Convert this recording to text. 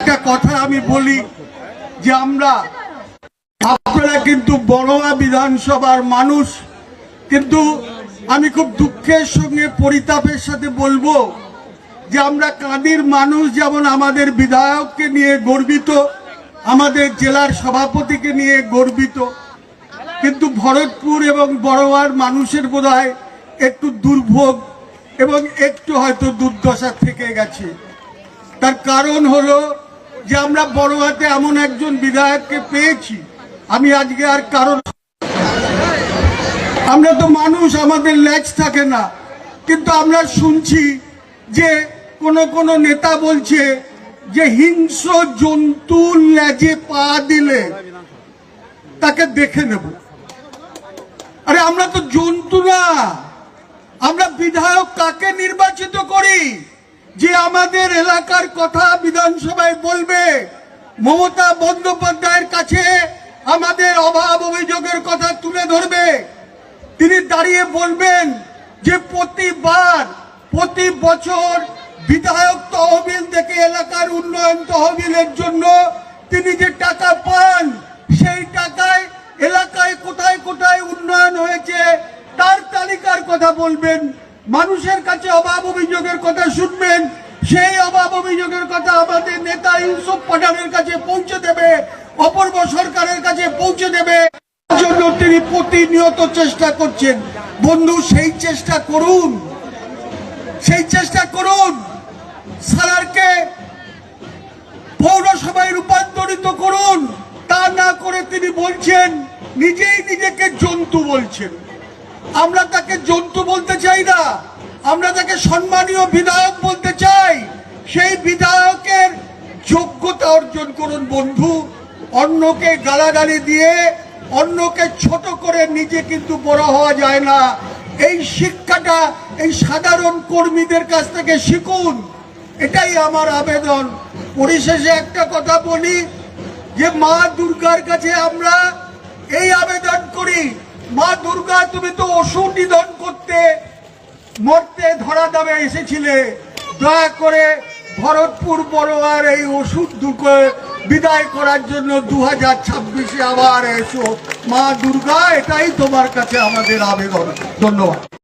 একটা কথা আমি বলি যে আপনারা কিন্তু বড়োয়া বিধানসভার মানুষ, কিন্তু আমি খুব দুঃখের সঙ্গে পরিতাপের সাথে বলবো যে আমরা কাঁদির মানুষ যেমন আমাদের বিধায়ককে নিয়ে গর্বিত, আমাদের জেলার সভাপতিকে নিয়ে গর্বিত, কিন্তু ভরতপুর এবং বড়োয়ার মানুষের বোধহয় একটু দুর্ভোগ এবং একটু হয়তো দুর্দশা থেকে গেছে। তার কারণ হলো যে আমরা বড়োয়াতে এমন একজন বিধায়ককে পেয়েছি। আমি আজকে আর কারণ, আমরা তো মানুষ, আমাদের ল্যাজ থাকে না, কিন্তু আমরা শুনছি যে কোন নেতা বলছে যে হিংস্র জন্তু ল্যাজে পা দিলে তাকে দেখে নেব। আরে আমরা তো জন্তু না, আমরা বিধায়ক কাকে নির্বাচিত করি যে আমাদের এলাকার কথা বিধানসভায় বলবে, মমতা বন্দ্যোপাধ্যায়ের কাছে আমাদের অভাব অভিযোগের কথা তুলে ধরবে। তিনি দাঁড়িয়ে বলবেন যে প্রতি বছর বিধায়ক তহবিল থেকে এলাকার উন্নয়ন তহবিলের জন্য তিনি যে টাকা পান, সেই টাকায় এলাকায় কোথায় কোথায় উন্নয়ন হয়েছে তার তালিকার কথা বলবেন। মানুষের কাছে অভাব অভিযোগের কথা শুনবেন, সেই অভাব অভিযোগের কথা আমাদের নেতা ইউসুফ পাঠানের কাছে পৌঁছে দেবে, অপূর্ব সরকারের কাছে পৌঁছে দেবে। জন্য তিনি প্রতিনিয়ত চেষ্টা করছেন। বন্ধু, সেই চেষ্টা করুন, সেই চেষ্টা করুন। সালারকে পৌরসভায় রূপান্তরিত করুন। তা না করে তিনি বলছেন, নিজেই নিজেকে জন্তু বলছেন। আমরা তাকে জন্তু বলতে চাই না, আমরা তাকে সম্মানীয় বিধায়ক বলতে চাই। সেই বিধায়কের যোগ্যতা অর্জন করুন বন্ধু। অন্যকে গালাগালি দিয়ে, অন্যকে ছোট করে নিজে কিন্তু বড় হওয়া যায় না। এই শিক্ষাটা এই সাধারণ কর্মীদের কাছ থেকে শিখুন, এটাই আমার আবেদন। পরিশেষে একটা কথা বলি যে মা দুর্গার কাছে আমরা এই আবেদন করি, মা দুর্গা, তুমি তো অসুর নিধন করতে মরতে ধরা দামে এসেছিলে, দয়া করে ভরতপুর বড়োয়ার এই ওষুধ দুঃখে বিদায় করার জন্য 2026-এ আবার এসো। মা দুর্গা, এটাই তোমার কাছে আমাদের আবেদন। ধন্যবাদ।